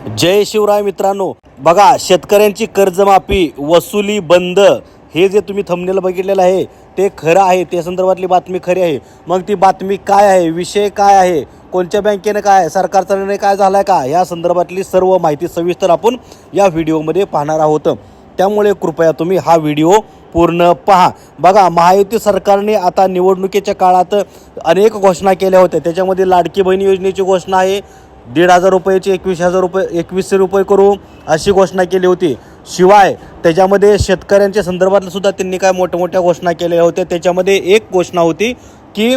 जय शिवराय मित्रांनो, बघा शेतकऱ्यांची कर्जमाफी वसुली बंद, हे जे तुम्ही थंबनेल बघितलेलं आहे ते खरं आहे, ते संदर्भातली बातमी खरी आहे। मग ती बातमी काय आहे, विषय काय आहे, कोणत्या बँकेने काय, सरकारचा निर्णय काय झाला आहे का, या संदर्भातली सर्व माहिती सविस्तर आपण या व्हिडिओमध्ये पाहणार आहोत। त्यामुळे कृपया तुम्ही हा व्हिडिओ पूर्ण पहा। बघा, महायुती सरकारने आता निवडणुकीच्या काळात अनेक घोषणा केल्या होत्या। त्याच्यामध्ये लाडकी बहीण योजनेची घोषणा आहे, 1,500 रुपयाची 21,000 रुपये 2100 रुपये करू अशी घोषणा केली होती। शिवाय त्याच्यामध्ये शेतकऱ्यांच्या संदर्भात सुद्धा त्यांनी काय मोठ्या घोषणा केल्या होत्या। त्याच्यामध्ये एक घोषणा होती की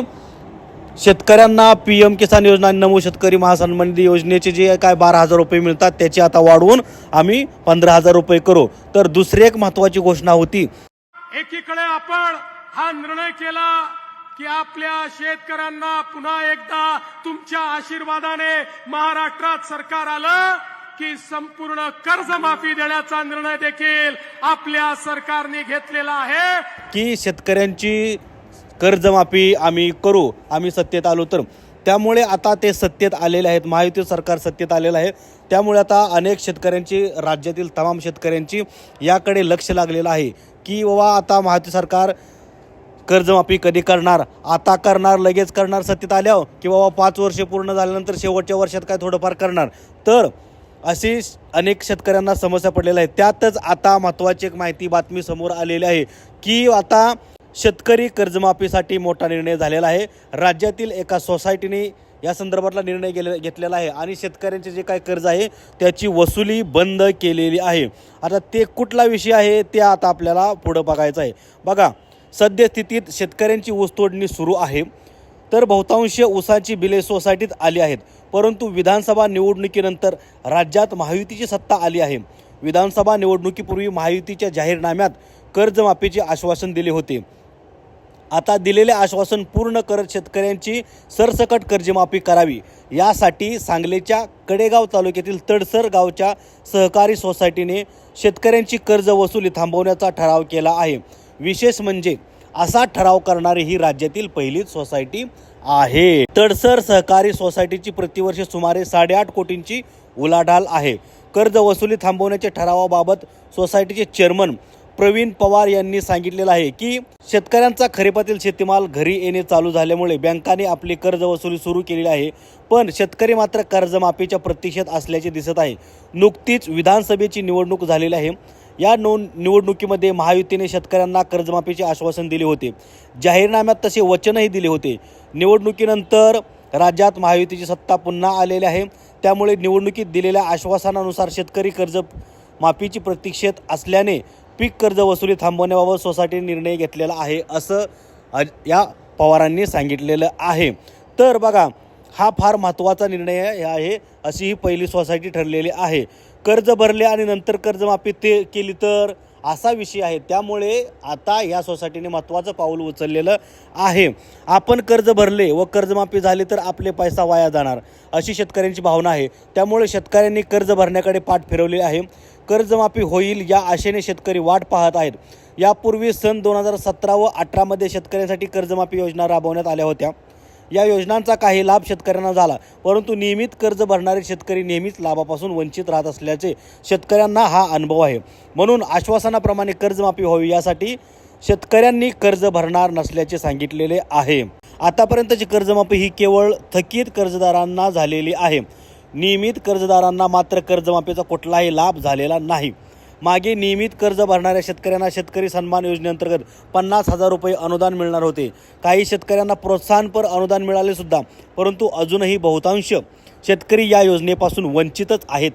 शेतकऱ्यांना PM किसान योजना, नमो शेतकरी महासन्मान निधी योजनेचे जे काय 12,000 रुपये मिळतात त्याची आता वाढवून आम्ही 15,000 रुपये करू। तर दुसरी एक महत्त्वाची घोषणा होती, एकीकडे आपण हा निर्णय केला की आपल्या शेतकऱ्यांना पुन्हा एकदा तुमच्या आशीर्वादाने महाराष्ट्रात सरकार आलं की संपूर्ण कर्जमाफी देण्याचा निर्णय देखील आपल्या सरकारने घेतलेला आहे की शेतकऱ्यांची कर्जमाफी आम्ही करू, आम्ही सत्तेत आलो तर। त्यामुळे आता ते सत्तेत आलेले आहेत, महायुती सरकार सत्तेत आलेलं आहे। त्यामुळे आता अनेक शेतकऱ्यांची, राज्यातील तमाम शेतकऱ्यांची याकडे लक्ष लागलेलं आहे की बाबा आता महायुती सरकार कर्जमाफी कधी करणार, आता करणार, लगेच करणार सत्तेत आल्यावर, की बाबा 5 वर्ष पूर्ण झाल्यानंतर शेवटच्या वर्षात काय थोडंफार करणार। तर अशी अनेक शेतकऱ्यांना समस्या पडलेल्या आहेत। त्यातच आता महत्त्वाची एक माहिती, बातमी समोर आलेली आहे की आता शेतकरी कर्जमाफीसाठी मोठा निर्णय झालेला आहे। राज्यातील एका सोसायटीने या संदर्भातला निर्णय घेतलेला आहे आणि शेतकऱ्यांचे जे काय कर्ज आहे त्याची वसुली बंद केलेली आहे। आता ते कुठला विषय आहे ते आता आपल्याला पुढं बघायचं आहे। बघा, सद्यस्थितीत शेतकऱ्यांची ऊसतोडणी सुरू आहे, तर बहुतांश ऊसाची बिले सोसायटीत आली आहेत। परंतु विधानसभा निवडणुकीनंतर राज्यात महायुतीची सत्ता आली आहे। विधानसभा निवडणुकीपूर्वी महायुतीच्या जाहीरनाम्यात कर्जमाफीचे आश्वासन दिले होते। आता दिलेले आश्वासन पूर्ण करत शेतकऱ्यांची सरसकट कर्जमाफी करावी यासाठी सांगलीच्या कडेगाव तालुक्यातील तडसर गावच्या सहकारी सोसायटीने शेतकऱ्यांची कर्ज वसुली थांबवण्याचा ठराव केला आहे। विशेष म्हणजे असा ठराव करणारी ही राज्यातील पहिलीच सोसायटी आहे। तडसर सहकारी सोसायटीची प्रतिवर्ष सुमारे 8.5 कोटींची उलाढाल आहे। कर्ज वसुली थांबवण्याच्या ठरावाबाबत सोसायटीचे चेअरमन प्रवीण पवार यांनी सांगितलेलं आहे की शेतकऱ्यांचा खरीपातील शेतीमाल घरी येणे चालू झाल्यामुळे बँकांनी आपली कर्ज वसुली सुरू केलेली आहे, पण शेतकरी मात्र कर्जमाफीच्या प्रतीक्षेत असल्याचे दिसत आहे। नुकतीच विधानसभेची निवडणूक झालेली आहे। या निवडणुकीमध्ये महायुतीने शेतकऱ्यांना कर्जमाफीचे आश्वासन दिले होते, जाहीरनाम्यात तसे वचनही दिले होते। निवडणुकीनंतर राज्यात महायुतीची सत्ता पुन्हा आलेली आहे। त्यामुळे निवडणुकीत दिलेल्या आश्वासनानुसार शेतकरी कर्जमाफीची प्रतीक्षेत असल्याने पीक कर्ज वसुली थांबवण्याबाबत सोसायटीने निर्णय घेतलेला आहे, असं या पवारांनी सांगितलेलं आहे। तर बघा, हा फार महत्त्वाचा निर्णय आहे, अशी ही पहिली सोसायटी ठरलेली आहे। कर्ज भरले आणि नंतर कर्जमाफी ते केली तर असा विषय आहे। त्यामुळे आता या सोसायटीने महत्त्वाचं पाऊल उचललेलं आहे। आपण कर्ज भरले व कर्जमाफी झाली तर आपले पैसा वाया जाणार, अशी शेतकऱ्यांची भावना आहे। त्यामुळे शेतकऱ्यांनी कर्ज भरण्याकडे पाठ फिरवली आहे। कर्जमाफी होईल या आशेने शेतकरी वाट पाहत आहेत। यापूर्वी सन 2017 व 18 मध्ये शेतकऱ्यांसाठी कर्जमाफी योजना राबवण्यात आल्या होत्या। या योजनांचा काही लाभ शेतकऱ्यांना झाला, परंतु नियमित कर्ज भरणारे शेतकरी नेहमीच लाभापासून वंचित राहत असल्याचे शेतकऱ्यांना हा अनुभव आहे। म्हणून आश्वासनाप्रमाणे कर्जमाफी व्हावी यासाठी शेतकऱ्यांनी कर्ज भरणार नसल्याचे सांगितलेले आहे। आतापर्यंतची कर्जमाफी ही केवळ थकीत कर्जदारांना झालेली आहे। नियमित कर्जदारांना मात्र कर्जमाफीचा कुठलाही लाभ झालेला नाही। मागे नियमित कर्ज भरणाऱ्या शेतकऱ्यांना शेतकरी सन्मान योजनेअंतर्गत 50,000 रुपये अनुदान मिळणार होते। काही शेतकऱ्यांना प्रोत्साहनपर अनुदान मिळाले सुद्धा, परंतु अजूनही बहुतांश शेतकरी या योजनेपासून वंचितच आहेत।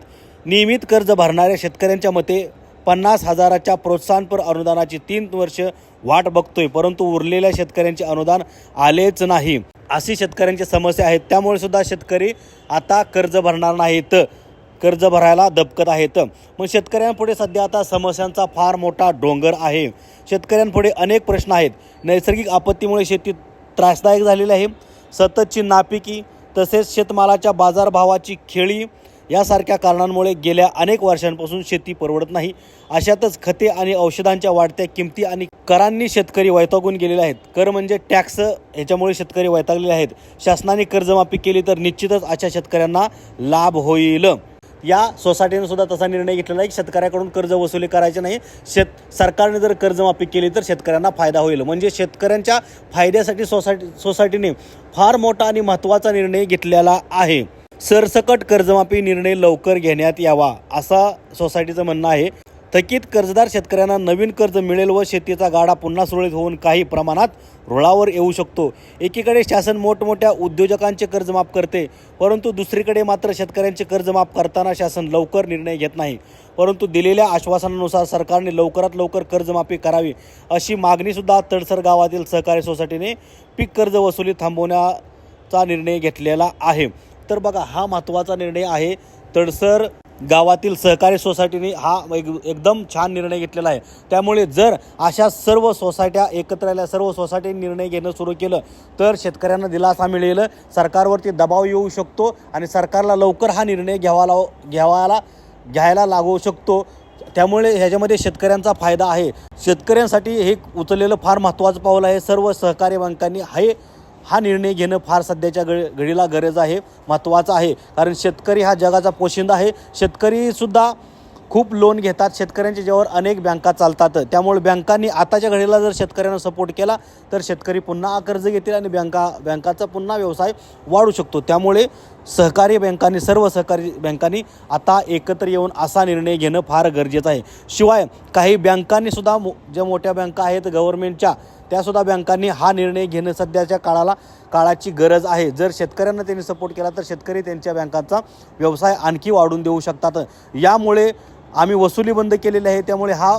नियमित कर्ज भरणाऱ्या शेतकऱ्यांच्या मते 50,000च्या प्रोत्साहनपर अनुदानाची 3 वर्ष वाट बघतोय, परंतु उरलेल्या शेतकऱ्यांचे अनुदान आलेच नाही, अशी शेतकऱ्यांची समस्या आहे। त्यामुळे सुद्धा शेतकरी आता कर्ज भरणार नाहीत, कर्ज भरायला दबकत आहेत। मग शेतकऱ्यांपुढे सध्या आता समस्यांचा फार मोठा डोंगर आहे। शेतकऱ्यांपुढे अनेक प्रश्न आहेत। नैसर्गिक आपत्तीमुळे शेती त्रासदायक झालेली आहे। सततची नापिकी तसेच शेतमालाच्या बाजारभावाची खेळी यासारख्या कारणांमुळे गेल्या अनेक वर्षांपासून शेती परवडत नाही। अशातच खते आणि औषधांच्या वाढत्या किमती आणि करांनी शेतकरी वैतागून गेलेले आहेत। कर म्हणजे टॅक्स, याच्यामुळे शेतकरी वैतागलेले आहेत। शासनाने कर्जमाफी केली तर निश्चितच अशा शेतकऱ्यांना लाभ होईल। या सोसायटीने सुद्धा तसा निर्णय घेतलेला आहे की शेतकऱ्याकडून कर्ज वसुली करायची नाही. सरकारने जर कर्जमाफी केली तर शेतकऱ्यांना फायदा होईल. म्हणजे शेतकऱ्यांच्या फायद्यासाठी सोसायटीने फार मोठा आणि महत्त्वाचा निर्णय घेतलेला आहे. सरसकट कर्जमाफी निर्णय लवकर घेण्यात यावा असा सोसायटीचं म्हणणं आहे. थकीत कर्जदार शेतकऱ्यांना नवीन कर्ज मिळेल व शेतीचा गाडा पुन्हा सुरळीत होऊन काही प्रमाणात रुळावर येऊ शकतो. एकीकडे शासन मोठमोठ्या उद्योजकांचे कर्ज माफ करते, परंतु दुसरीकडे मात्र शेतकऱ्यांचे कर्ज माफ करताना शासन लवकर निर्णय घेत नाही. परंतु दिलेल्या आश्वासनानुसार सरकारने लवकरात लवकर कर्जमाफी करावी अशी मागणीसुद्धा तडसर गावातील सहकारी सोसायटीने पीक कर्ज वसुली थांबवण्याचा निर्णय घेतलेला आहे. तर बघा, हा महत्त्वाचा निर्णय आहे. तडसर गावातील सहकारी सोसायटीने हा एकदम छान निर्णय घेतलेला आहे. त्यामुळे जर अशा सर्व सोसायट्या एकत्र आल्या, सर्व सोसायटीने निर्णय घेणं सुरू केलं तर शेतकऱ्यांना दिलासा मिळेल, सरकारवरती दबाव येऊ शकतो आणि सरकारला लवकर हा निर्णय घ्यायला लागू शकतो. त्यामुळे ह्याच्यामध्ये शेतकऱ्यांचा फायदा आहे. शेतकऱ्यांसाठी हे उचललेलं फार महत्त्वाचं पाऊल आहे. सर्व सहकारी बँकांनी हा निर्णय घेणं फार सध्याच्या घडीला गरज आहे, महत्त्वाचं आहे. कारण शेतकरी हा जगाचा पोशिंदा आहे. शेतकरीसुद्धा खूप लोन घेतात. शेतकऱ्यांच्या ज्यावर अनेक बँका चालतात. त्यामुळे बँकांनी आताच्या घडीला जर शेतकऱ्यांना सपोर्ट केला तर शेतकरी पुन्हा कर्ज घेतील आणि बँकाचा पुन्हा व्यवसाय वाढू शकतो. त्यामुळे सर्व सहकारी बँकांनी आता एकत्र येऊन असा निर्णय घेणं फार गरजेचं आहे. शिवाय काही बँकांनीसुद्धा ज्या मोठ्या बँका आहेत गव्हर्नमेंटच्या, त्यासुद्धा बँकांनी हा निर्णय घेणं सध्याच्या काळाची गरज आहे. जर शेतकऱ्यांना त्यांनी सपोर्ट केला तर शेतकरी त्यांच्या बँकांचा व्यवसाय आणखी वाढवून देऊ शकतात. यामुळे आम्ही वसुली बंद केलेली आहे. त्यामुळे हा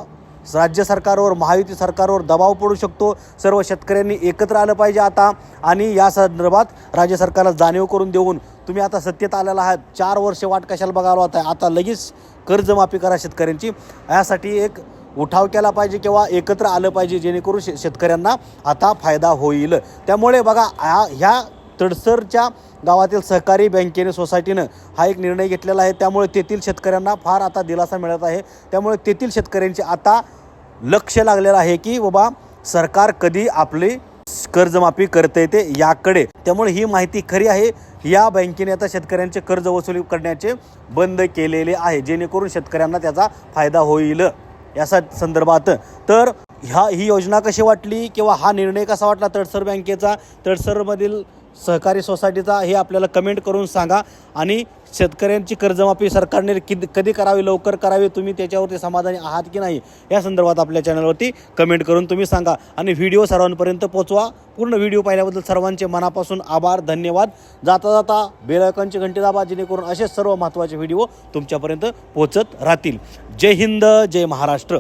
राज्य सरकारवर, महायुती सरकारवर दबाव पडू शकतो. सर्व शेतकऱ्यांनी एकत्र आलं पाहिजे आता आणि या संदर्भात राज्य सरकारला जाणीव करून देऊन तुम्ही आता सत्तेत आलेला आहात, 4 वर्ष वाट कशाला बघायला होत आहे, आता लगेच कर्जमाफी करा शेतकऱ्यांची. यासाठी एक उठाव केला पाहिजे किंवा एकत्र आलं पाहिजे, जेणेकरून शेतकऱ्यांना आता फायदा होईल. त्यामुळे बघा, ह्या तडसरच्या गावातील सहकारी बँकेने, सोसायटीनं हा एक निर्णय घेतलेला आहे. त्यामुळे तेथील शेतकऱ्यांना फार आता दिलासा मिळत आहे. त्यामुळे तेथील शेतकऱ्यांचे आता लक्ष लागलेलं आहे की बाबा सरकार कधी आपली कर्जमाफी करते ते याकडे. त्यामुळे ही माहिती खरी आहे. या बँकेने आता शेतकऱ्यांचे कर्ज वसुली करण्याचे बंद केलेले आहे, जेणेकरून शेतकऱ्यांना त्याचा फायदा होईल या संदर्भात. तर ही योजना कशी वाटली किंवा हा निर्णय कसा वाटला तडसर बँकेचा, तडसरमधील सहकारी सोसायटीचा, हे आपल्याला कमेंट करून सांगा. आणि शेतकऱ्यांची कर्जमाफी सरकारने कधी करावी, लवकर करावी, तुम्ही त्याच्यावरती समाधानी आहात की नाही या संदर्भात आपल्या चॅनलवरती कमेंट करून तुम्ही सांगा. आणि व्हिडिओ सर्वांपर्यंत पोहोचवा. पूर्ण व्हिडिओ पाहिल्याबद्दल सर्वांचे मनापासून आभार, धन्यवाद. जाता जाता बेल आयकॉनची घंटी दाबा, जेणेकरून असेच सर्व महत्त्वाचे व्हिडिओ तुमच्यापर्यंत पोहोचत राहतील. जय हिंद, जय महाराष्ट्र.